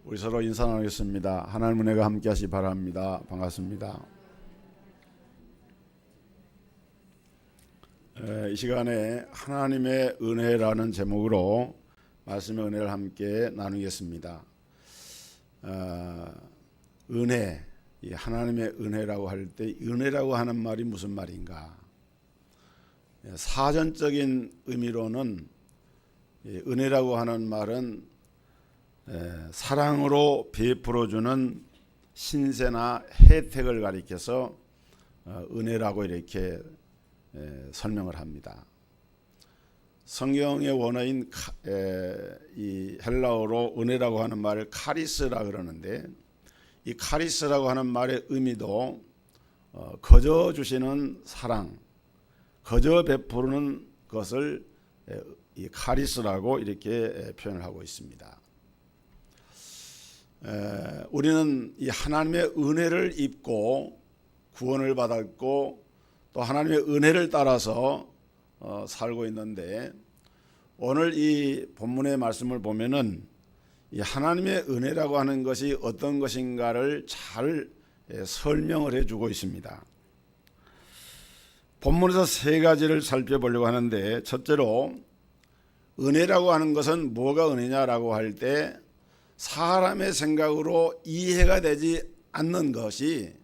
우리 서로 인사 나누겠습니다. 하나님 은혜가 함께 하시 바랍니다. 반갑습니다. 이 시간에 하나님의 은혜라는 제목으로 말씀의 은혜를 함께 나누겠습니다. 은혜, 이 하나님의 은혜라고 할 때 은혜라고 하는 말이 무슨 말인가? 사전적인 의미로는 은혜라고 하는 말은 사랑으로 베풀어주는 신세나 혜택을 가리켜서 은혜라고 이렇게 설명을 합니다. 성경의 원어인 이 헬라어로 은혜라고 하는 말을 카리스라 그러는데, 이 카리스라고 하는 말의 의미도 거저 주시는 사랑, 거저 베푸는 것을 이 카리스라고 이렇게 표현을 하고 있습니다. 우리는 이 하나님의 은혜를 입고 구원을 받았고 또 하나님의 은혜를 따라서 살고 있는데, 오늘 이 본문의 말씀을 보면은 이 하나님의 은혜라고 하는 것이 어떤 것인가를 잘 설명을 해주고 있습니다. 본문에서 세 가지를 살펴보려고 하는데, 첫째로 은혜라고 하는 것은 뭐가 은혜냐라고 할 때 사람의 생각으로 이해가 되지 않는 것이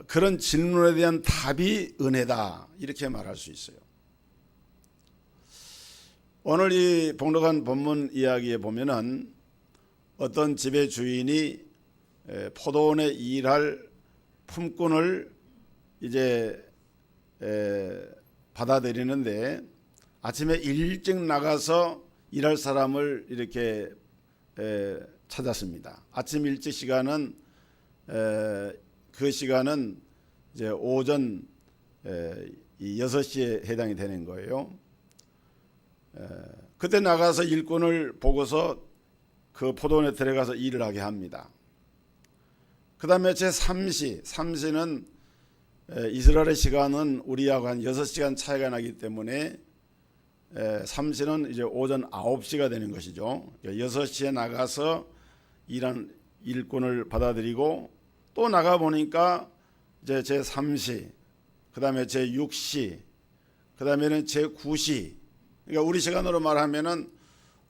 그런 질문에 대한 답이 은혜다, 이렇게 말할 수 있어요. 오늘 이 봉독한 본문 이야기에 보면은 어떤 집의 주인이 포도원에 일할 품꾼을 이제 받아들이는데, 아침에 일찍 나가서 일할 사람을 이렇게 찾았습니다. 아침 일찍 시간은 그 시간은 이제 오전 6시에 해당이 되는 거예요. 그때 나가서 일꾼을 보고서 그 포도원에 들어가서 일을 하게 합니다. 그 다음에 제3시는 이스라엘의 시간은 우리하고 한 6시간 차이가 나기 때문에 3시는 이제 오전 9시가 되는 것이죠. 6시에 나가서 일한 일꾼을 받아들이고 또 나가 보니까 이제 제3시, 그 다음에 제6시, 그 다음에는 제9시. 그러니까 우리 시간으로 말하면은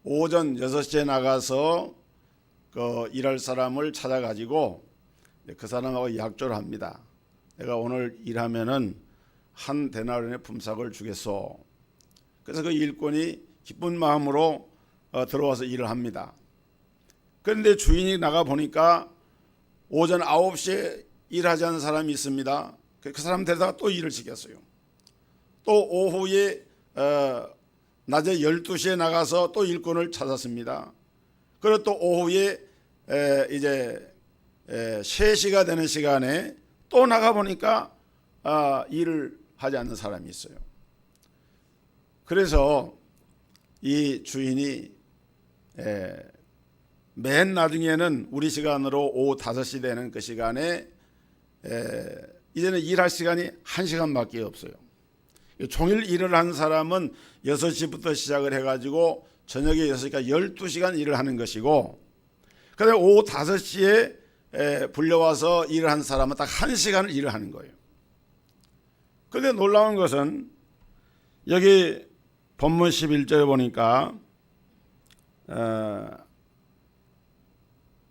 오전 6시에 나가서 그 일할 사람을 찾아가지고 그 사람하고 약조를 합니다. 내가 오늘 일하면은 한 데나리온의 품삯을 주겠소. 그래서 그 일꾼이 기쁜 마음으로 들어와서 일을 합니다. 그런데 주인이 나가 보니까 오전 9시에 일하지 않은 사람이 있습니다. 그 사람 데려다가 또 일을 시켰어요. 또 오후에 낮에 12시에 나가서 또 일꾼을 찾았습니다. 그리고 또 오후에 이제 3시가 되는 시간에 또 나가 보니까 일을 하지 않는 사람이 있어요. 그래서 이 주인이 맨 나중에는 우리 시간으로 오후 5시 되는 그 시간에 이제는 일할 시간이 1시간밖에 없어요. 종일 일을 한 사람은 6시부터 시작을 해가지고 저녁에 6시까지 12시간 일을 하는 것이고, 그다음에 오후 5시에 불려와서 일을 한 사람은 딱 1시간을 일을 하는 거예요. 그런데 놀라운 것은 여기 본문 11절에 보니까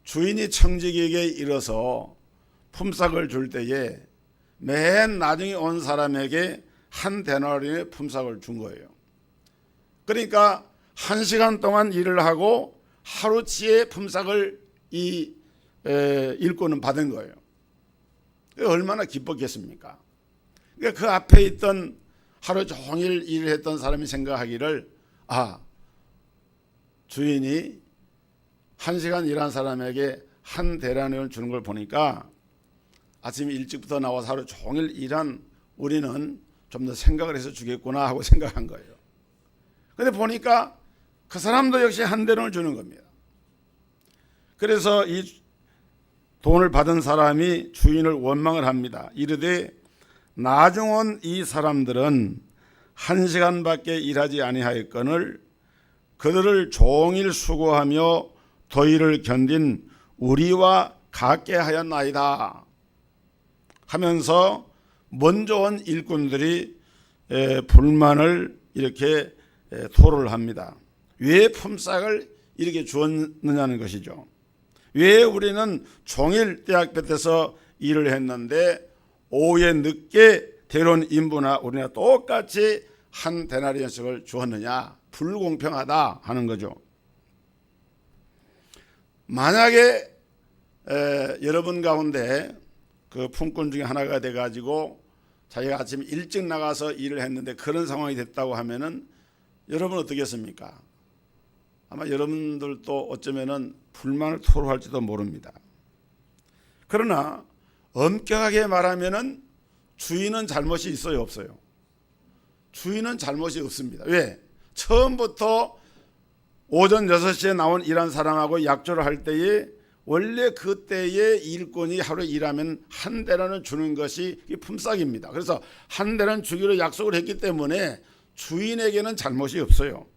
주인이 청지기에게 이르러서 품삯을 줄 때에 맨 나중에 온 사람에게 한 데나리온의 품삯을 준 거예요. 그러니까 1시간 동안 일을 하고 하루치의 품삯을 이 일꾼은 받은 거예요. 얼마나 기뻤겠습니까? 그러니까 그 앞에 있던 하루 종일 일을 했던 사람이 생각하기를, 주인이 1시간 일한 사람에게 한 데나리온을 주는 걸 보니까 아침 일찍부터 나와서 하루 종일 일한 우리는 좀 더 생각을 해서 주겠구나 하고 생각한 거예요. 그런데 보니까 그 사람도 역시 한 데나리온을 주는 겁니다. 그래서 이 돈을 받은 사람이 주인을 원망을 합니다. 이르되 나중 온 이 사람들은 1시간밖에 일하지 아니하였거늘 그들을 종일 수고하며 더위를 견딘 우리와 같게 하였나이다 하면서 먼저 온 일꾼들이 불만을 이렇게 토로를 합니다. 왜 품삯을 이렇게 주었느냐는 것이죠. 왜 우리는 종일 떼약볕에서 일을 했는데 오후에 늦게 데려온 인부나 우리나 똑같이 한 데나리온씩을 주었느냐, 불공평하다 하는 거죠. 만약에 여러분 가운데 그 품꾼 중에 하나가 돼가지고 자기가 아침 일찍 나가서 일을 했는데 그런 상황이 됐다고 하면은 여러분 어떻겠습니까? 아마 여러분들도 어쩌면은 불만을 토로할지도 모릅니다. 그러나 엄격하게 말하면은 주인은 잘못이 있어요, 없어요? 주인은 잘못이 없습니다. 왜? 처음부터 오전 6시에 나온 일한 사람하고 약조를 할 때에 원래 그때에 일꾼이 하루 일하면 한 대라는 주는 것이 품삯입니다. 그래서 한 대는 주기로 약속을 했기 때문에 주인에게는 잘못이 없어요.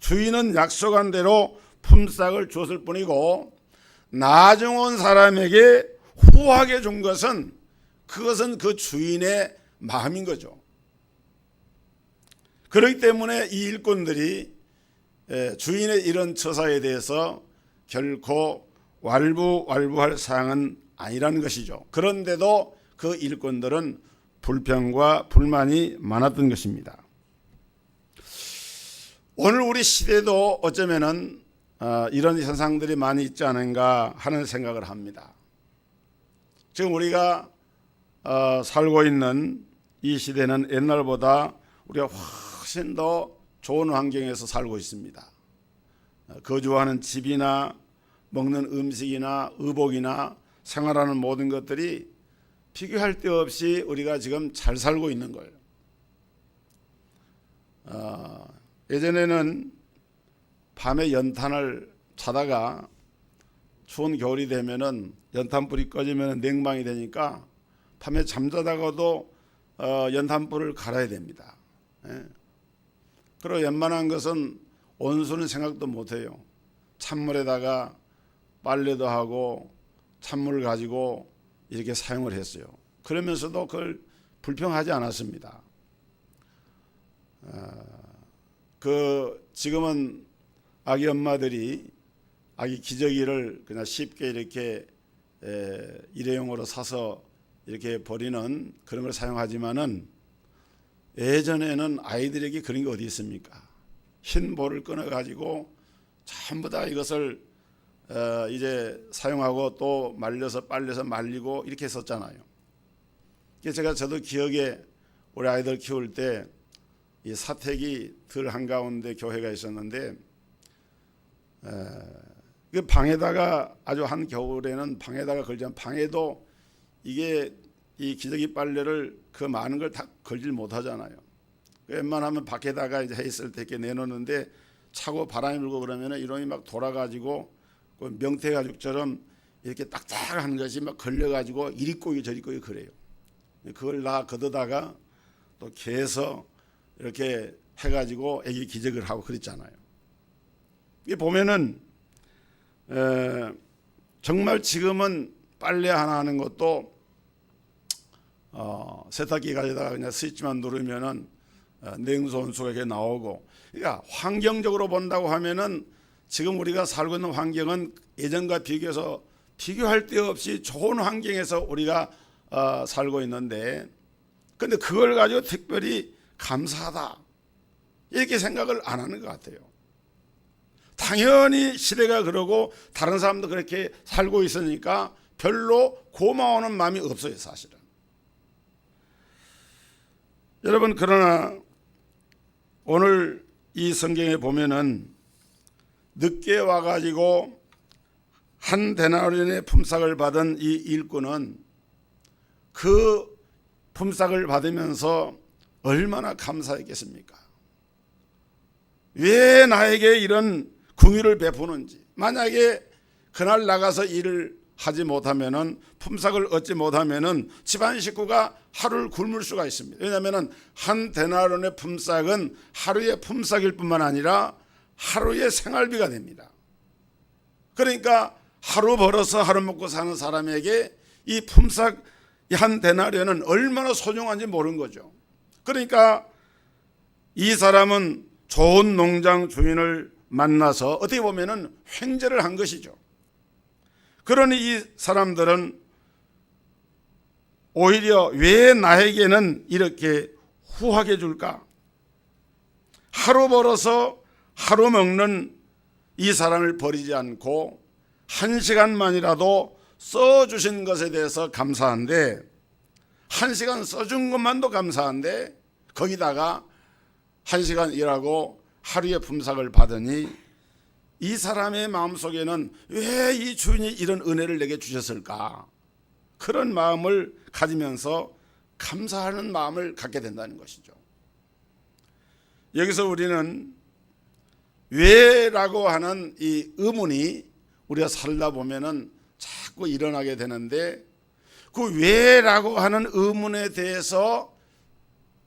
주인은 약속한 대로 품삯을 줬을 뿐이고 나중 온 사람에게 후하게 준 것은 그것은 그 주인의 마음인 거죠. 그렇기 때문에 이 일꾼들이 주인의 이런 처사에 대해서 결코 왈부왈부할 사항은 아니라는 것이죠. 그런데도 그 일꾼들은 불평과 불만이 많았던 것입니다. 오늘 우리 시대도 어쩌면은 이런 현상들이 많이 있지 않은가 하는 생각을 합니다. 지금 우리가 살고 있는 이 시대는 옛날보다 우리가 훨씬 더 좋은 환경에서 살고 있습니다. 거주하는 집이나 먹는 음식이나 의복이나 생활하는 모든 것들이 비교할 데 없이 우리가 지금 잘 살고 있는 거예요. 예전에는 밤에 연탄을 자다가 추운 겨울이 되면은 연탄불이 꺼지면 냉방이 되니까 밤에 잠자다가도 연탄불을 갈아야 됩니다. 그리고 웬만한 것은 온수는 생각도 못해요. 찬물에다가 빨래도 하고 찬물을 가지고 이렇게 사용을 했어요. 그러면서도 그걸 불평하지 않았습니다. 지금은 아기 엄마들이 아기 기저귀를 그냥 쉽게 이렇게 일회용으로 사서 이렇게 버리는 그런 걸 사용하지만은 예전에는 아이들에게 그런 게 어디 있습니까? 흰 볼을 끊어 가지고 전부 다 이것을 이제 사용하고 또 말려서 빨려서 말리고 이렇게 했었잖아요. 그래서 저도 기억에 우리 아이들 키울 때 이 사택이 덜 한가운데 교회가 있었는데 그 방에다가 아주 한 겨울에는 방에다가 걸자면 방에도 이게 이 기저귀 빨래를 그 많은 걸 다 걸질 못하잖아요. 웬만하면 밖에다가 이제 해 있을 때 이렇게 내놓는데 차고 바람이 불고 그러면은 이놈이 막 돌아가지고 그 명태 가죽처럼 이렇게 딱딱한 것이 막 걸려가지고 이리 꼬이고 저리 꼬이고 그래요. 그걸 다 걷어다가 또 개서 이렇게 해가지고 애기 기저귀를 하고 그랬잖아요. 이 보면은 정말 지금은 빨래 하나 하는 것도 세탁기 가져다가 그냥 스위치만 누르면은 냉수 온수가 이렇게 나오고, 그러니까 환경적으로 본다고 하면은 지금 우리가 살고 있는 환경은 예전과 비교해서 비교할 데 없이 좋은 환경에서 우리가 살고 있는데, 근데 그걸 가지고 특별히 감사하다 이렇게 생각을 안 하는 것 같아요. 당연히 시대가 그러고 다른 사람도 그렇게 살고 있으니까 별로 고마워하는 마음이 없어요, 사실은. 여러분, 그러나 오늘 이 성경에 보면은 늦게 와가지고 한 데나리온의 품삯을 받은 이 일꾼은 그 품삯을 받으면서 얼마나 감사했겠습니까? 왜 나에게 이런 긍휼을 베푸는지. 만약에 그날 나가서 일을 하지 못하면은, 품삯을 얻지 못하면은 집안 식구가 하루를 굶을 수가 있습니다. 왜냐하면은 한 데나리온의 품삯은 하루의 품삯일 뿐만 아니라 하루의 생활비가 됩니다. 그러니까 하루 벌어서 하루 먹고 사는 사람에게 이 품삯 한 데나리온은 얼마나 소중한지 모르는 거죠. 그러니까 이 사람은 좋은 농장 주인을 만나서 어떻게 보면은 횡재를 한 것이죠. 그러니 이 사람들은 오히려 왜 나에게는 이렇게 후하게 줄까? 하루 벌어서 하루 먹는 이 사람을 버리지 않고 1시간만이라도 써주신 것에 대해서 감사한데, 1시간 써준 것만도 감사한데 거기다가 1시간 일하고 하루의 품삯을 받으니 이 사람의 마음속에는 왜 이 주인이 이런 은혜를 내게 주셨을까? 그런 마음을 가지면서 감사하는 마음을 갖게 된다는 것이죠. 여기서 우리는 왜라고 하는 이 의문이 우리가 살다 보면은 자꾸 일어나게 되는데, 그 왜라고 하는 의문에 대해서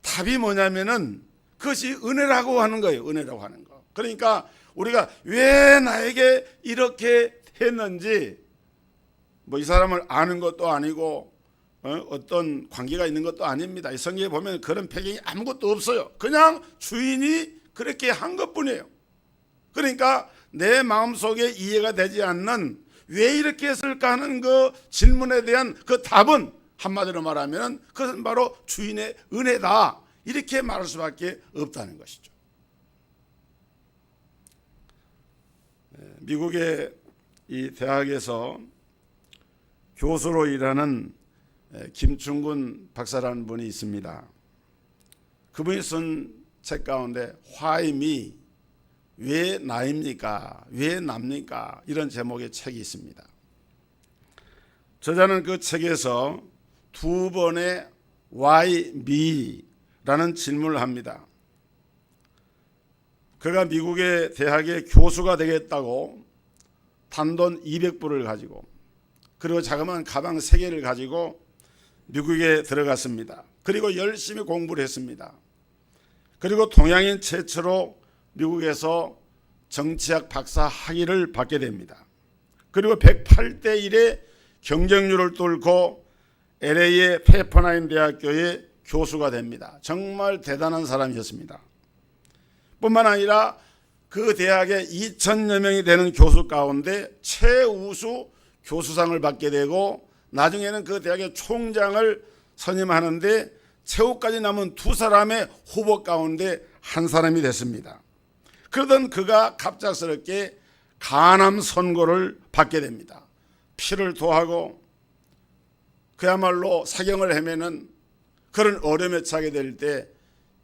답이 뭐냐면은 그것이 은혜라고 하는 거예요. 은혜라고 하는 거. 그러니까 우리가 왜 나에게 이렇게 했는지, 뭐 이 사람을 아는 것도 아니고 어떤 관계가 있는 것도 아닙니다. 이 성경에 보면 그런 배경이 아무것도 없어요. 그냥 주인이 그렇게 한 것뿐이에요. 그러니까 내 마음속에 이해가 되지 않는 왜 이렇게 했을까 하는 그 질문에 대한 그 답은 한마디로 말하면 그것은 바로 주인의 은혜다, 이렇게 말할 수밖에 없다는 것이죠. 미국의 이 대학에서 교수로 일하는 김충근 박사라는 분이 있습니다. 그분이 쓴 책 가운데 Why me? 왜 나입니까? 왜 납니까? 이런 제목의 책이 있습니다. 저자는 그 책에서 두 번의 Why me? 라는 질문을 합니다. 그가 미국의 대학의 교수가 되겠다고 단돈 200불을 가지고, 그리고 자그마한 가방 3개를 가지고 미국에 들어갔습니다. 그리고 열심히 공부를 했습니다. 그리고 동양인 최초로 미국에서 정치학 박사 학위를 받게 됩니다. 그리고 108대 1의 경쟁률을 뚫고 LA의 페퍼나임 대학교의 교수가 됩니다. 정말 대단한 사람이었습니다. 뿐만 아니라 그 대학에 2,000여 명이 되는 교수 가운데 최우수 교수상을 받게 되고, 나중에는 그 대학의 총장을 선임하는데 최후까지 남은 2사람의 후보 가운데 한 사람이 됐습니다. 그러던 그가 갑작스럽게 간암 선고를 받게 됩니다. 피를 토하고 그야말로 사경을 헤매는 그런 어려움에 처하게 될 때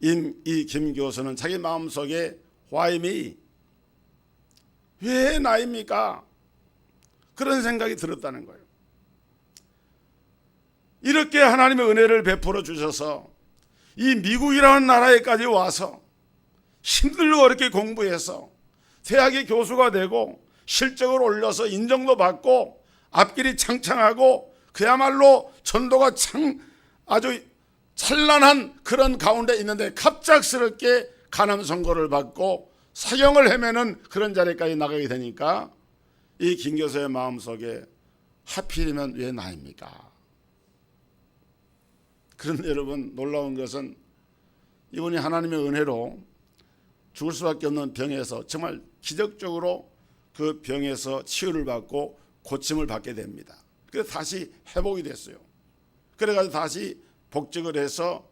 이 김 교수는 자기 마음속에 Why me? 왜 나입니까? 그런 생각이 들었다는 거예요. 이렇게 하나님의 은혜를 베풀어 주셔서 이 미국이라는 나라에까지 와서 힘들고 어렵게 공부해서 대학의 교수가 되고 실적을 올려서 인정도 받고 앞길이 창창하고 그야말로 전도가 아주 찬란한 그런 가운데 있는데 갑작스럽게 간암 선고를 받고 사형을 헤매는 그런 자리까지 나가게 되니까 이 김 교수의 마음속에 하필이면 왜 나입니까? 그런데 여러분, 놀라운 것은 이분이 하나님의 은혜로 죽을 수밖에 없는 병에서 정말 기적적으로 그 병에서 치유를 받고 고침을 받게 됩니다. 그래서 다시 회복이 됐어요. 그래가지고 다시 복직을 해서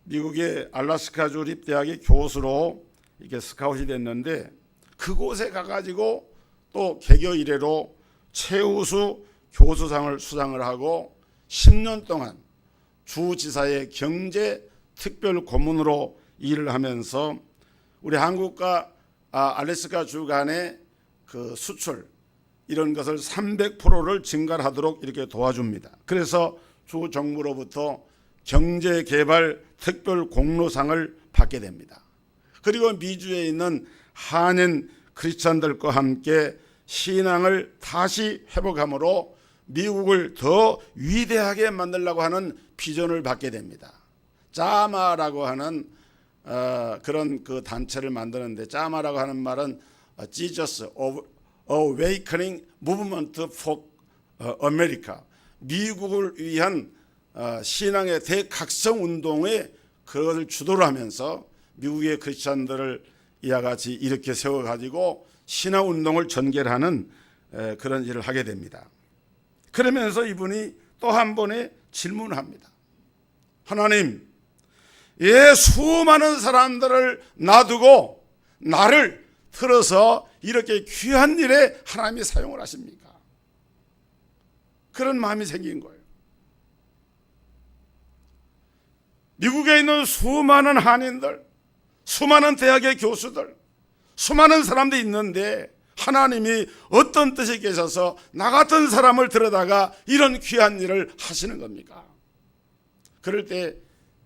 미국의 알래스카 주립대학의 교수로 이렇게 스카웃이 됐는데, 그곳에 가가지고 또 개교 이래로 최우수 교수상을 수상을 하고 10년 동안 주지사의 경제 특별 고문으로 일을 하면서 우리 한국과 알래스카 주 간의 그 수출 이런 것을 300%를 증가하도록 이렇게 도와줍니다. 그래서 주 정부로부터 경제개발 특별 공로상을 받게 됩니다. 그리고 미주에 있는 한인 크리스찬들과 함께 신앙을 다시 회복함으로 미국을 더 위대하게 만들려고 하는 비전을 받게 됩니다. 자마라고 하는 그런 그 단체를 만드는데, 짜마라고 하는 말은 Jesus Awakening Movement for America, 미국을 위한 신앙의 대각성 운동에 그것을 주도를 하면서 미국의 크리스천들을 이와 같이 이렇게 세워가지고 신앙 운동을 전개하는 그런 일을 하게 됩니다. 그러면서 이분이 또 한 번에 질문을 합니다. 하나님, 수많은 사람들을 놔두고 나를 틀어서 이렇게 귀한 일에 하나님이 사용을 하십니까? 그런 마음이 생긴 거예요. 미국에 있는 수많은 한인들, 수많은 대학의 교수들, 수많은 사람들이 있는데 하나님이 어떤 뜻이 계셔서 나 같은 사람을 들여다가 이런 귀한 일을 하시는 겁니까? 그럴 때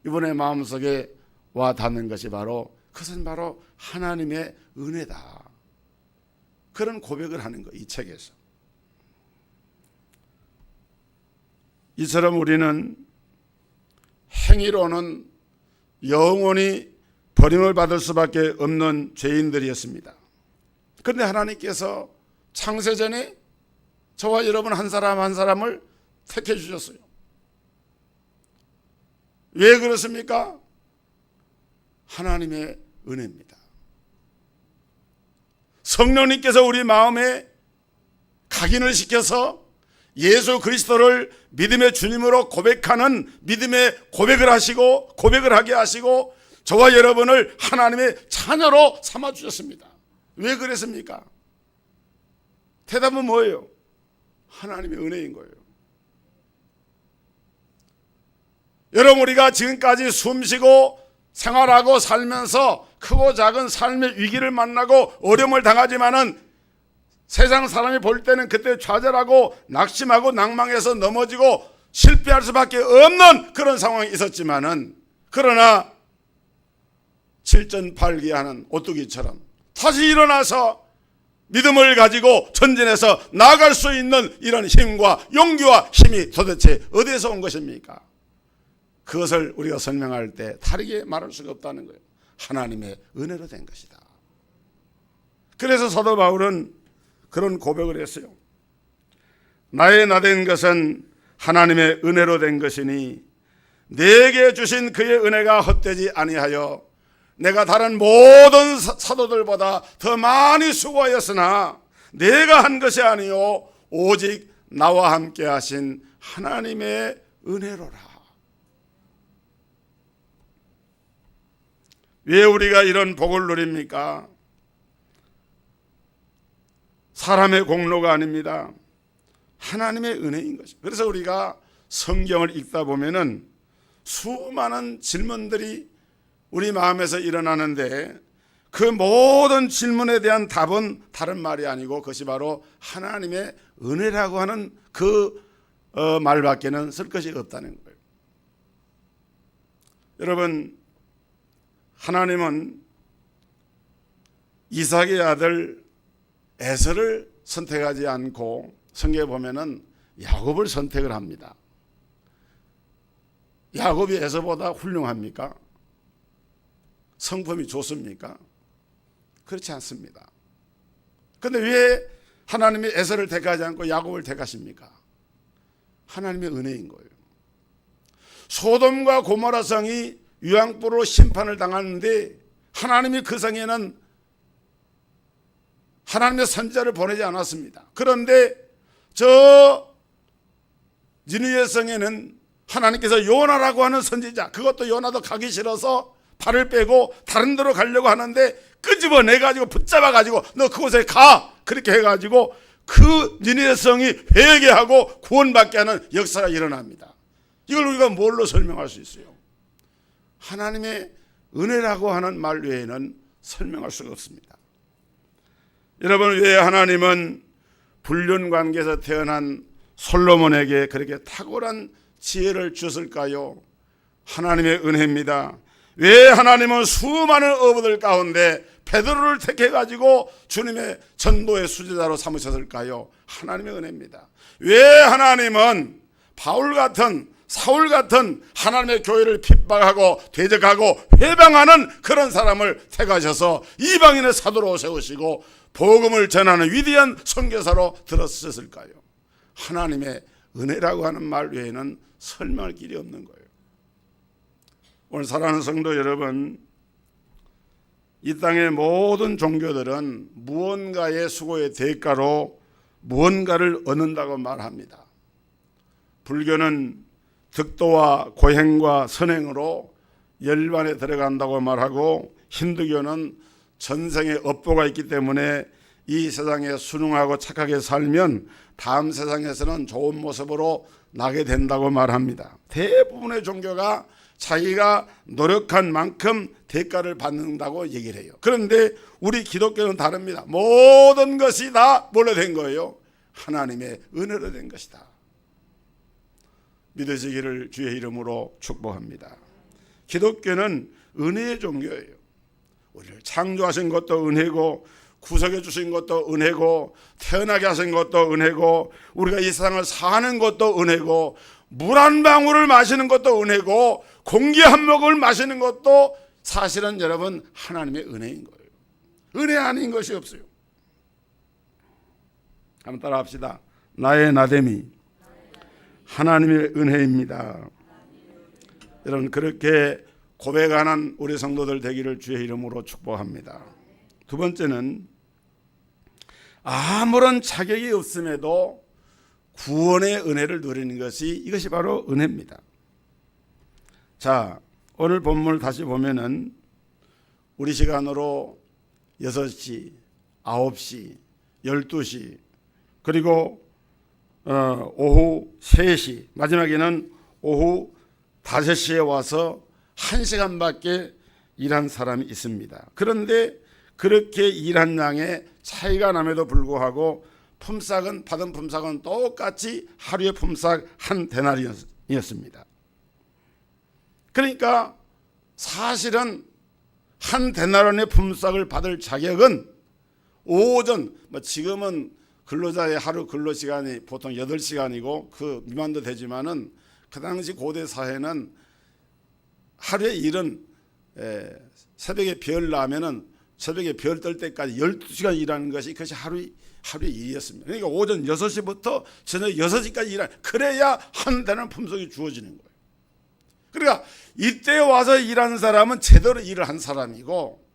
이번에 마음속에 와 닿는 것이 바로, 그것은 바로 하나님의 은혜다. 그런 고백을 하는 거예요, 이 책에서. 이처럼 우리는 행위로는 영원히 버림을 받을 수밖에 없는 죄인들이었습니다. 그런데 하나님께서 창세전에 저와 여러분 한 사람 한 사람을 택해 주셨어요. 왜 그렇습니까? 하나님의 은혜입니다. 성령님께서 우리 마음에 각인을 시켜서 예수 그리스도를 믿음의 주님으로 고백하는 믿음의 고백을 하게 하시고 저와 여러분을 하나님의 자녀로 삼아 주셨습니다. 왜 그랬습니까? 대답은 뭐예요? 하나님의 은혜인 거예요. 여러분, 우리가 지금까지 숨쉬고 생활하고 살면서 크고 작은 삶의 위기를 만나고 어려움을 당하지만은 세상 사람이 볼 때는 그때 좌절하고 낙심하고 낭망해서 넘어지고 실패할 수밖에 없는 그런 상황이 있었지만은, 그러나 7전8기하는 오뚜기처럼 다시 일어나서 믿음을 가지고 전진해서 나아갈 수 있는 이런 힘과 용기와 힘이 도대체 어디에서 온 것입니까? 그것을 우리가 설명할 때 다르게 말할 수가 없다는 거예요. 하나님의 은혜로 된 것이다. 그래서 사도 바울은 그런 고백을 했어요. 나의 나된 것은 하나님의 은혜로 된 것이니 내게 주신 그의 은혜가 헛되지 아니하여 내가 다른 모든 사도들보다 더 많이 수고하였으나 내가 한 것이 아니요 오직 나와 함께 하신 하나님의 은혜로라. 왜 우리가 이런 복을 누립니까? 사람의 공로가 아닙니다. 하나님의 은혜인 것입니다. 그래서 우리가 성경을 읽다 보면은 수많은 질문들이 우리 마음에서 일어나는데, 그 모든 질문에 대한 답은 다른 말이 아니고 그것이 바로 하나님의 은혜라고 하는 그 말밖에는 쓸 것이 없다는 거예요. 여러분, 하나님은 이삭의 아들 에서를 선택하지 않고 성경에 보면은 야곱을 선택을 합니다. 야곱이 에서보다 훌륭합니까? 성품이 좋습니까? 그렇지 않습니다. 그런데 왜 하나님이 에서를 택하지 않고 야곱을 택하십니까? 하나님의 은혜인 거예요. 소돔과 고모라 성이 유황불로 심판을 당하는데 하나님이 그 성에는 하나님의 선지자를 보내지 않았습니다. 그런데 저 니느웨 성에는 하나님께서 요나라고 하는 선지자, 그것도 요나도 가기 싫어서 발을 빼고 다른 데로 가려고 하는데 끄집어내가지고 붙잡아가지고 너 그곳에 가! 그렇게 해가지고 그 니느웨 성이 회개하고 구원받게 하는 역사가 일어납니다. 이걸 우리가 뭘로 설명할 수 있어요? 하나님의 은혜라고 하는 말 외에는 설명할 수가 없습니다. 여러분, 왜 하나님은 불륜 관계에서 태어난 솔로몬에게 그렇게 탁월한 지혜를 주셨을까요? 하나님의 은혜입니다. 왜 하나님은 수많은 어부들 가운데 베드로를 택해가지고 주님의 전도의 수제자로 삼으셨을까요? 하나님의 은혜입니다. 왜 하나님은 바울 같은 사울 같은 하나님의 교회를 핍박하고 대적하고 회방하는 그런 사람을 택하셔서 이방인의 사도로 세우시고 복음을 전하는 위대한 선교사로 들어섰을까요? 하나님의 은혜라고 하는 말 외에는 설명할 길이 없는 거예요. 오늘 사랑하는 성도 여러분, 이 땅의 모든 종교들은 무언가의 수고의 대가로 무언가를 얻는다고 말합니다. 불교는 득도와 고행과 선행으로 열반에 들어간다고 말하고, 힌두교는 전생에 업보가 있기 때문에 이 세상에 순응하고 착하게 살면 다음 세상에서는 좋은 모습으로 나게 된다고 말합니다. 대부분의 종교가 자기가 노력한 만큼 대가를 받는다고 얘기를 해요. 그런데 우리 기독교는 다릅니다. 모든 것이 다 뭘로 된 거예요? 하나님의 은혜로 된 것이다. 믿으시기를 주의 이름으로 축복합니다. 기독교는 은혜의 종교예요. 우리를 창조하신 것도 은혜고, 구속해 주신 것도 은혜고, 태어나게 하신 것도 은혜고, 우리가 이 세상을 사는 것도 은혜고, 물 한 방울을 마시는 것도 은혜고, 공기 한 모금을 마시는 것도 사실은 여러분 하나님의 은혜인 거예요. 은혜 아닌 것이 없어요. 한번 따라 합시다. 나의 나됨이 하나님의 은혜입니다. 여러분, 그렇게 고백하는 우리 성도들 되기를 주의 이름으로 축복합니다. 두 번째는 아무런 자격이 없음에도 구원의 은혜를 누리는 것이, 이것이 바로 은혜입니다. 자, 오늘 본문을 다시 보면은 우리 시간으로 6시, 9시, 12시, 그리고 오후 3시, 마지막에는 오후 5시에 와서 1시간밖에 일한 사람이 있습니다. 그런데 그렇게 일한 양의 차이가 남에도 불구하고 품삯은, 받은 품삯은 똑같이 하루의 품삯 한 데나리였습니다. 그러니까 사실은 한 데나리온의 품삯을 받을 자격은 오전, 지금은 근로자의 하루 근로시간이 보통 8시간이고 그 미만도 되지만은 그 당시 고대 사회는 하루의 일은 새벽에 별 나면은 새벽에 별 뜰 때까지 12시간 일하는 것이, 그것이 하루의 일이었습니다. 그러니까 오전 6시부터 저녁 6시까지 일하는, 그래야 한 대는 품삯이 주어지는 거예요. 그러니까 이때 와서 일하는 사람은 제대로 일을 한 사람이고,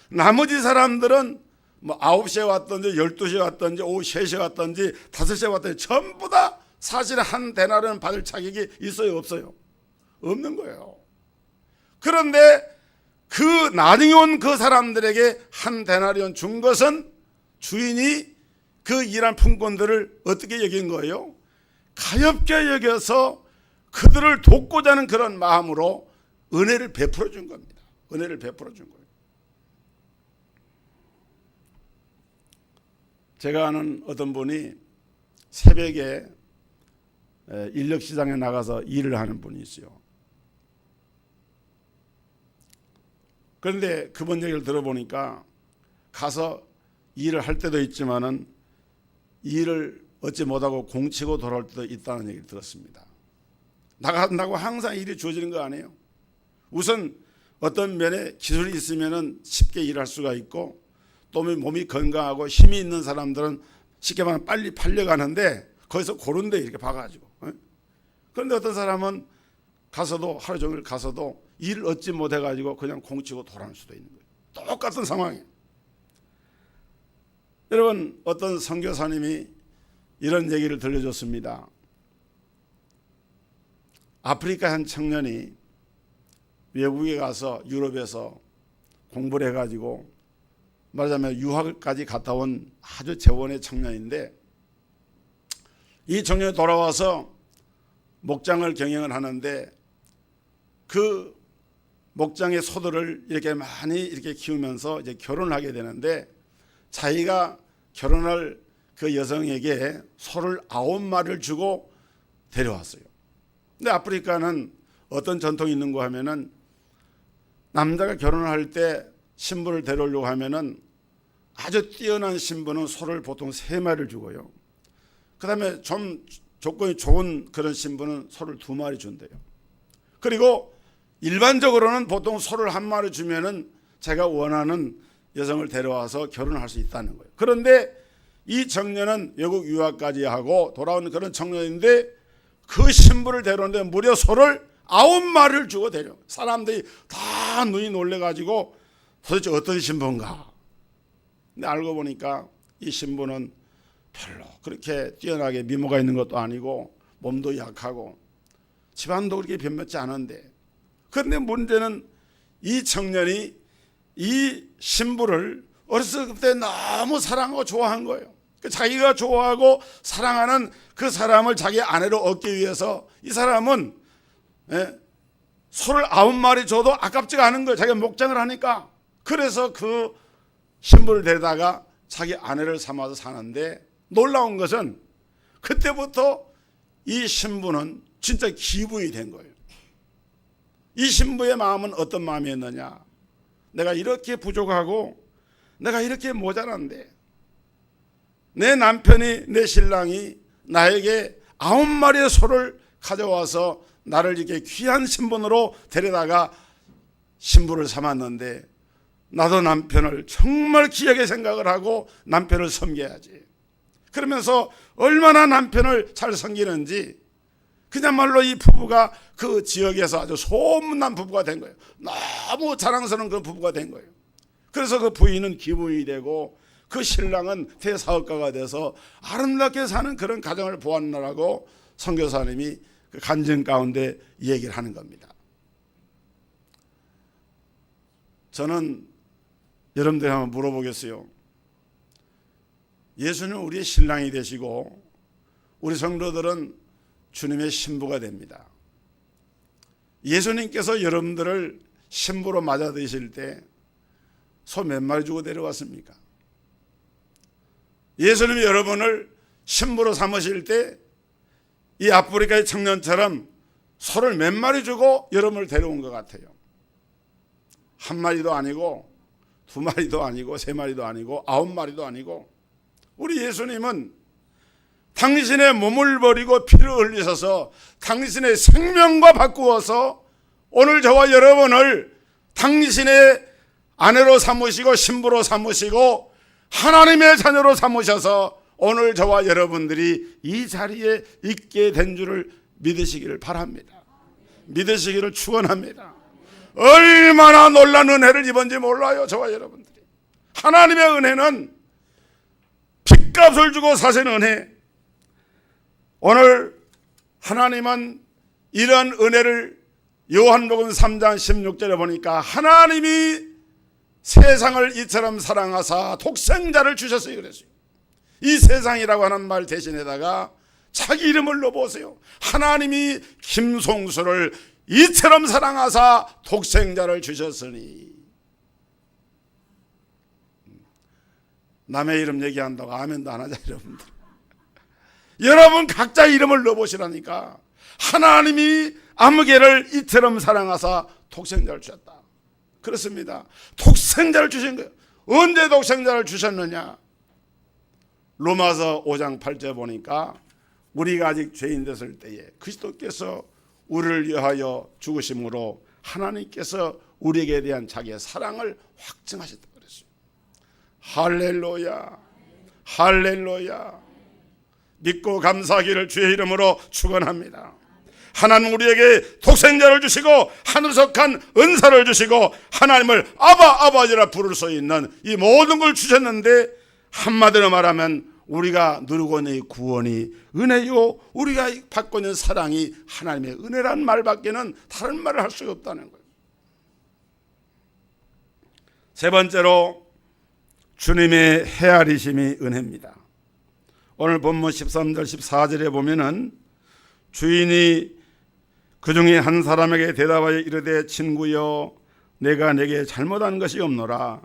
나머지 사람들은 9시에 왔든지 12시에 왔든지 오후 3시에 왔든지 5시에 왔든지 전부 다 사실 한 데나리온 받을 자격이 있어요, 없어요? 없는 거예요. 그런데 그 나중에 온 그 사람들에게 한 데나리온 준 것은 주인이 그 일한 품꾼들을 어떻게 여긴 거예요? 가엾게 여겨서 그들을 돕고자 하는 그런 마음으로 은혜를 베풀어 준 겁니다. 은혜를 베풀어 준 거예요. 제가 아는 어떤 분이 새벽에 인력시장에 나가서 일을 하는 분이 있어요. 그런데 그분 얘기를 들어보니까 가서 일을 할 때도 있지만은 일을 얻지 못하고 공치고 돌아올 때도 있다는 얘기를 들었습니다. 나간다고 항상 일이 주어지는 거 아니에요. 우선 어떤 면에 기술이 있으면은 쉽게 일할 수가 있고, 또 몸이 건강하고 힘이 있는 사람들은 쉽게 말하면 빨리 팔려가는데 거기서 고른 데 이렇게 봐가지고. 그런데 어떤 사람은 가서도 하루 종일 가서도 일을 얻지 못해가지고 그냥 공치고 돌아올 수도 있는 거예요. 똑같은 상황이에요. 여러분, 어떤 선교사님이 이런 얘기를 들려줬습니다. 아프리카 한 청년이 외국에 가서 유럽에서 공부를 해가지고 말하자면 유학까지 갔다 온 아주 재원의 청년인데, 이 청년이 돌아와서 목장을 경영을 하는데 그 목장의 소들을 이렇게 많이 이렇게 키우면서 이제 결혼을 하게 되는데, 자기가 결혼할 그 여성에게 소를 9마리를 주고 데려왔어요. 근데 아프리카는 어떤 전통이 있는가 하면은 남자가 결혼을 할 때 신부를 데려오려고 하면은 아주 뛰어난 신부는 소를 보통 3마리를 주고요. 그 다음에 좀 조건이 좋은 그런 신부는 소를 2마리 준대요. 그리고 일반적으로는 보통 소를 1마리 주면은 제가 원하는 여성을 데려와서 결혼할 수 있다는 거예요. 그런데 이 청년은 외국 유학까지 하고 돌아오는 그런 청년인데 그 신부를 데려오는데 무려 소를 9마리를 주고 데려. 사람들이 다 눈이 놀래가지고 도대체 어떤 신부인가. 근데 알고 보니까 이 신부는 별로 그렇게 뛰어나게 미모가 있는 것도 아니고 몸도 약하고 집안도 그렇게 변변치 않은데, 그런데 문제는 이 청년이 이 신부를 어렸을 때 너무 사랑하고 좋아한 거예요. 자기가 좋아하고 사랑하는 그 사람을 자기 아내로 얻기 위해서 이 사람은 소를 9마리 줘도 아깝지가 않은 거예요. 자기가 목장을 하니까. 그래서 그 신부를 데려다가 자기 아내를 삼아서 사는데, 놀라운 것은 그때부터 이 신부는 진짜 기부이 된 거예요. 이 신부의 마음은 어떤 마음이었느냐. 내가 이렇게 부족하고 내가 이렇게 모자란데 내 남편이, 내 신랑이 나에게 9마리의 소를 가져와서 나를 이렇게 귀한 신분으로 데려다가 신부를 삼았는데 나도 남편을 정말 귀하게 생각을 하고 남편을 섬겨야지. 그러면서 얼마나 남편을 잘 섬기는지 그냥말로 이 부부가 그 지역에서 아주 소문난 부부가 된 거예요. 너무 자랑스러운 그런 부부가 된 거예요. 그래서 그 부인은 기부인이 되고 그 신랑은 대사업가가 돼서 아름답게 사는 그런 가정을 보았느라고 선교사님이 그 간증 가운데 얘기를 하는 겁니다. 저는 여러분들이 한번 물어보겠어요. 예수는 우리의 신랑이 되시고 우리 성도들은 주님의 신부가 됩니다. 예수님께서 여러분들을 신부로 맞아들이실 때 소 몇 마리 주고 데려왔습니까? 예수님이 여러분을 신부로 삼으실 때 이 아프리카의 청년처럼 소를 몇 마리 주고 여러분을 데려온 것 같아요. 1마리도 아니고 2마리도 아니고 3마리도 아니고 9마리도 아니고, 우리 예수님은 당신의 몸을 버리고 피를 흘리셔서 당신의 생명과 바꾸어서 오늘 저와 여러분을 당신의 아내로 삼으시고 신부로 삼으시고 하나님의 자녀로 삼으셔서 오늘 저와 여러분들이 이 자리에 있게 된 줄을 믿으시기를 바랍니다. 믿으시기를 축원합니다. 얼마나 놀라운 은혜를 입은지 몰라요, 저와 여러분들이. 하나님의 은혜는 핏값을 주고 사신 은혜. 오늘 하나님은 이런 은혜를 요한복음 3장 16절에 보니까 하나님이 세상을 이처럼 사랑하사 독생자를 주셨어요. 그랬어요. 이 세상이라고 하는 말 대신에다가 자기 이름을 넣어보세요. 하나님이 김송수를 이처럼 사랑하사 독생자를 주셨으니. 남의 이름 얘기한다고 아멘도 안 하자 여러분들. 여러분 각자 이름을 넣어보시라니까. 하나님이 아무개를 이처럼 사랑하사 독생자를 주셨다. 그렇습니다. 독생자를 주신 거예요. 언제 독생자를 주셨느냐? 로마서 5장 8절 보니까 우리가 아직 죄인 됐을 때에 그리스도께서 우리를 위하여 죽으심으로 하나님께서 우리에게 대한 자기의 사랑을 확증하셨다고 그랬어요. 할렐루야, 할렐루야. 믿고 감사하기를 주의 이름으로 축원합니다. 하나님 우리에게 독생자를 주시고 하늘속한 은사를 주시고 하나님을 아버지라 부를 수 있는 이 모든 걸 주셨는데, 한마디로 말하면 우리가 누리고 있는 이 구원이 은혜요, 우리가 받고 있는 사랑이 하나님의 은혜란 말밖에는 다른 말을 할 수가 없다는 거예요. 세 번째로 주님의 헤아리심이 은혜입니다. 오늘 본문 13절 14절에 보면은 주인이 그 중에 한 사람에게 대답하여 이르되 친구여 내가 내게 잘못한 것이 없노라.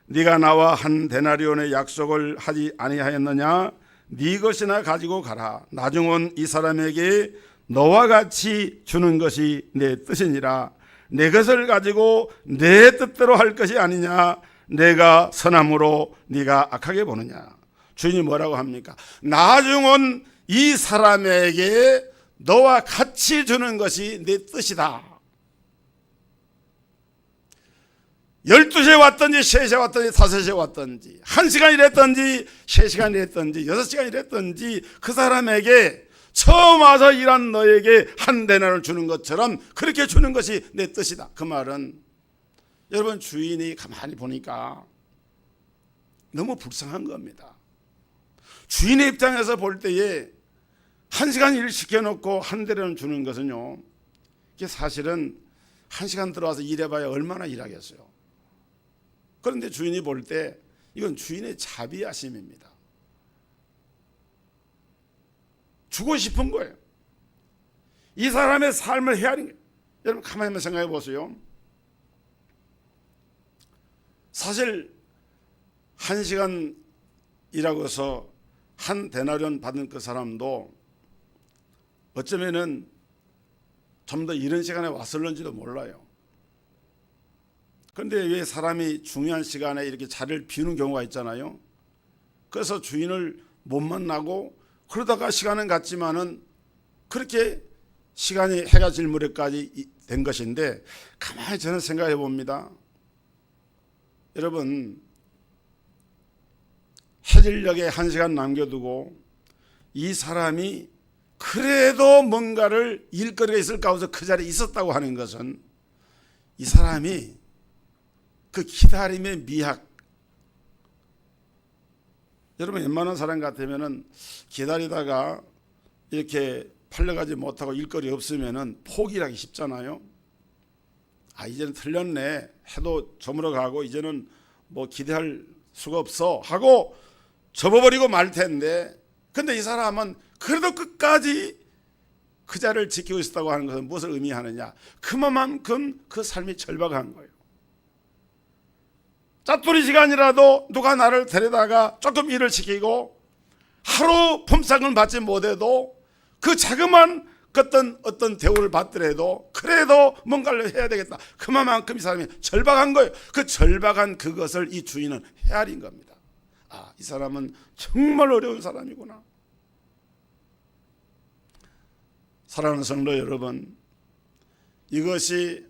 네가 나와 한 데나리온의 약속을 하지 아니하였느냐? 네 것이나 가지고 가라. 나중은 이 사람에게 너와 같이 주는 것이 내 뜻이니라. 내 것을 가지고 내 뜻대로 할 것이 아니냐? 내가 선함으로 네가 악하게 보느냐? 주인이 뭐라고 합니까? 나중은 이 사람에게 너와 같이 주는 것이 내 뜻이다. 12시에 왔든지 3시에 왔든지 5시에 왔든지 1시간 일했든지 3시간 일했든지 6시간 일했든지 그 사람에게 처음 와서 일한 너에게 한 데나를 주는 것처럼 그렇게 주는 것이 내 뜻이다. 그 말은 여러분 주인이 가만히 보니까 너무 불쌍한 겁니다. 주인의 입장에서 볼 때에 1시간 일 시켜놓고 한 대를 주는 것은요, 이게 사실은 1시간 들어와서 일해봐야 얼마나 일하겠어요. 그런데 주인이 볼 때 이건 주인의 자비하심입니다. 주고 싶은 거예요. 이 사람의 삶을 헤아린 거예요. 여러분 가만히 한번 생각해 보세요. 사실 1시간 일하고 해서 한 데나리온 받은 그 사람도 어쩌면은 좀 더 이른 시간에 왔을런지도 몰라요. 그런데 왜 사람이 중요한 시간에 이렇게 자리를 비우는 경우가 있잖아요. 그래서 주인을 못 만나고 그러다가 시간은 갔지만은 그렇게 시간이 해가 질 무렵까지 된 것인데, 가만히 저는 생각해 봅니다. 여러분 해질녘에 1시간 남겨두고 이 사람이 그래도 뭔가를 일거리가 있을까 해서 그 자리에 있었다고 하는 것은 이 사람이 그 기다림의 미학, 여러분 웬만한 사람 같으면은 기다리다가 이렇게 팔려가지 못하고 일거리 없으면은 포기하기 쉽잖아요. 아 이제는 틀렸네 해도 저물어가고 이제는 뭐 기대할 수가 없어 하고 접어버리고 말 텐데, 근데 이 사람은 그래도 끝까지 그 자리를 지키고 있었다고 하는 것은 무엇을 의미하느냐, 그만큼 그 삶이 절박한 거예요. 짜투리 시간이라도 누가 나를 데려다가 조금 일을 시키고 하루 품삯을 받지 못해도 그 자그만 어떤 대우를 받더라도 그래도 뭔가를 해야 되겠다, 그만큼 이 사람이 절박한 거예요. 그 절박한 그것을 이 주인은 헤아린 겁니다. 아, 이 사람은 정말 어려운 사람이구나. 사랑하는 성도 여러분, 이것이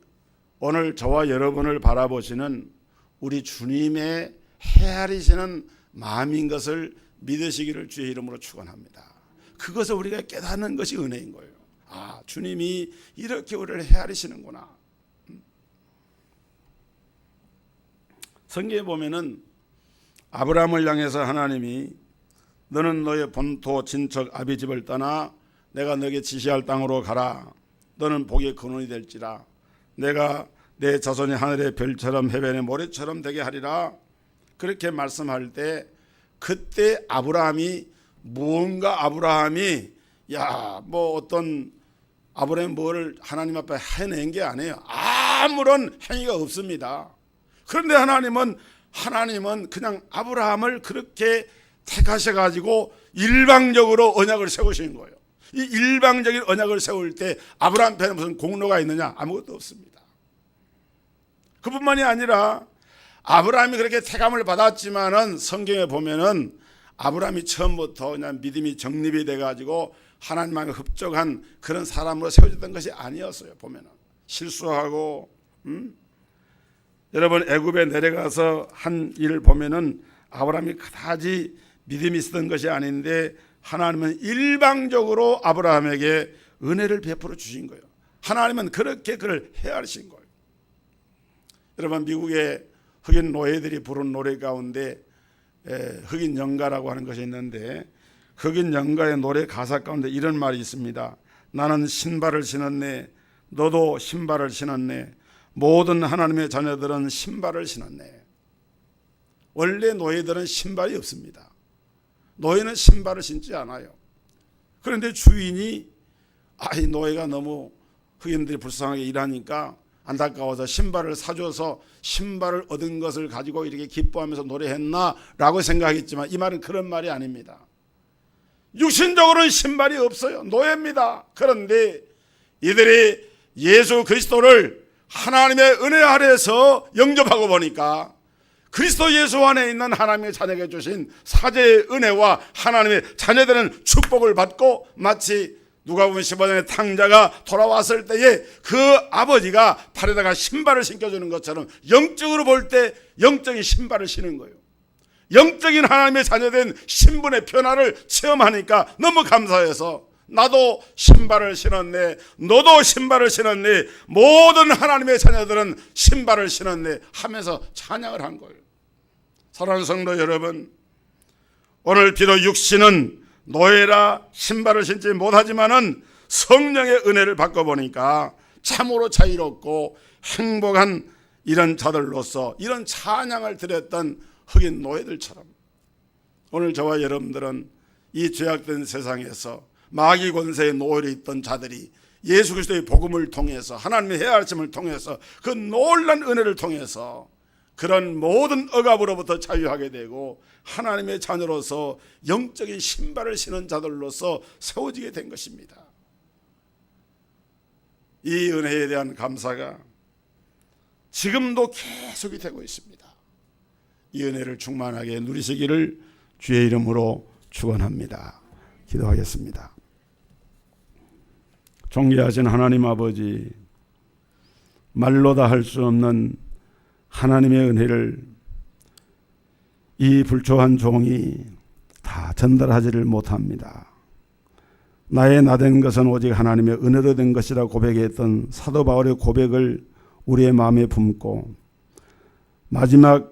오늘 저와 여러분을 바라보시는 우리 주님의 헤아리시는 마음인 것을 믿으시기를 주의 이름으로 축원합니다. 그것을 우리가 깨닫는 것이 은혜인 거예요. 아, 주님이 이렇게 우리를 헤아리시는구나. 성경에 보면은 아브라함을 향해서 하나님이 너는 너의 본토 친척 아비 집을 떠나 내가 너에게 지시할 땅으로 가라. 너는 복의 근원이 될지라. 내가 내 자손이 하늘의 별처럼 해변의 모래처럼 되게 하리라. 그렇게 말씀할 때 그때 아브라함이 뭐 어떤 아브라함이 뭘 하나님 앞에 해낸 게 아니에요. 아무런 행위가 없습니다. 그런데 하나님은 그냥 아브라함을 그렇게 택하셔가지고 일방적으로 언약을 세우신 거예요. 이 일방적인 언약을 세울 때 아브라함 편에 무슨 공로가 있느냐? 아무것도 없습니다. 그뿐만이 아니라 아브라함이 그렇게 택함을 받았지만은 성경에 보면은 아브라함이 처음부터 그냥 믿음이 정립이 돼가지고 하나님과 흡족한 그런 사람으로 세워졌던 것이 아니었어요. 보면은 실수하고, 여러분 애굽에 내려가서 한 일을 보면은 아브라함이 그다지 믿음이 있었던 것이 아닌데 하나님은 일방적으로 아브라함에게 은혜를 베풀어 주신 거예요. 하나님은 그렇게 그를 헤아리신 거예요. 여러분 미국의 흑인 노예들이 부른 노래 가운데 흑인 연가라고 하는 것이 있는데, 흑인 연가의 노래 가사 가운데 이런 말이 있습니다. 나는 신발을 신었네, 너도 신발을 신었네, 모든 하나님의 자녀들은 신발을 신었네. 원래 노예들은 신발이 없습니다. 노예는 신발을 신지 않아요. 그런데 주인이 이 노예가 너무 흑인들이 불쌍하게 일하니까 안타까워서 신발을 사줘서 신발을 얻은 것을 가지고 이렇게 기뻐하면서 노래했나 라고 생각했지만 이 말은 그런 말이 아닙니다. 육신적으로는 신발이 없어요. 노예입니다. 그런데 이들이 예수 그리스도를 하나님의 은혜 아래에서 영접하고 보니까 그리스도 예수 안에 있는 하나님의 자녀에게 주신 사제의 은혜와 하나님의 자녀되는 축복을 받고, 마치 누가복음 15장의 탕자가 돌아왔을 때에 그 아버지가 팔에다가 신발을 신겨주는 것처럼 영적으로 볼 때 영적인 신발을 신은 거예요. 영적인 하나님의 자녀된 신분의 변화를 체험하니까 너무 감사해서, 나도 신발을 신었네, 너도 신발을 신었네, 모든 하나님의 자녀들은 신발을 신었네 하면서 찬양을 한 거예요. 사랑하는 성도 여러분, 오늘 비록 육신은 노예라 신발을 신지 못하지만은 성령의 은혜를 받고 보니까 참으로 자유롭고 행복한 이런 자들로서 이런 찬양을 드렸던 흑인 노예들처럼, 오늘 저와 여러분들은 이 죄악된 세상에서 마귀 권세의 노예로 있던 자들이 예수 그리스도의 복음을 통해서, 하나님의 헤아림을 통해서, 그 놀란 은혜를 통해서 그런 모든 억압으로부터 자유하게 되고 하나님의 자녀로서 영적인 신발을 신은 자들로서 세워지게 된 것입니다. 이 은혜에 대한 감사가 지금도 계속이 되고 있습니다. 이 은혜를 충만하게 누리시기를 주의 이름으로 축원합니다. 기도하겠습니다. 존귀하신 하나님 아버지, 말로 다 할 수 없는 하나님의 은혜를 이 불초한 종이 다 전달하지를 못합니다. 나의 나된 것은 오직 하나님의 은혜로 된 것이라 고백했던 사도 바울의 고백을 우리의 마음에 품고, 마지막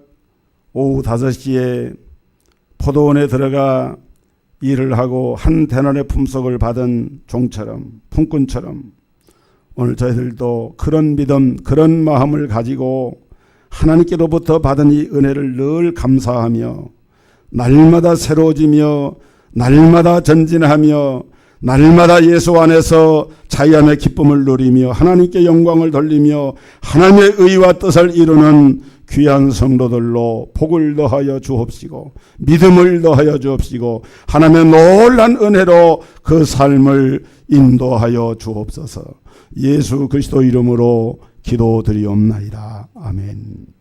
오후 5시에 포도원에 들어가 일을 하고 한 데나리의 품속을 받은 종처럼, 품꾼처럼 오늘 저희들도 그런 믿음, 그런 마음을 가지고 하나님께로부터 받은 이 은혜를 늘 감사하며 날마다 새로워지며 날마다 전진하며 날마다 예수 안에서 자유함의 기쁨을 누리며 하나님께 영광을 돌리며 하나님의 의와 뜻을 이루는 귀한 성도들로 복을 더하여 주옵시고 믿음을 더하여 주옵시고 하나님의 놀란 은혜로 그 삶을 인도하여 주옵소서. 예수 그리스도 이름으로 기도드리옵나이다. 아멘.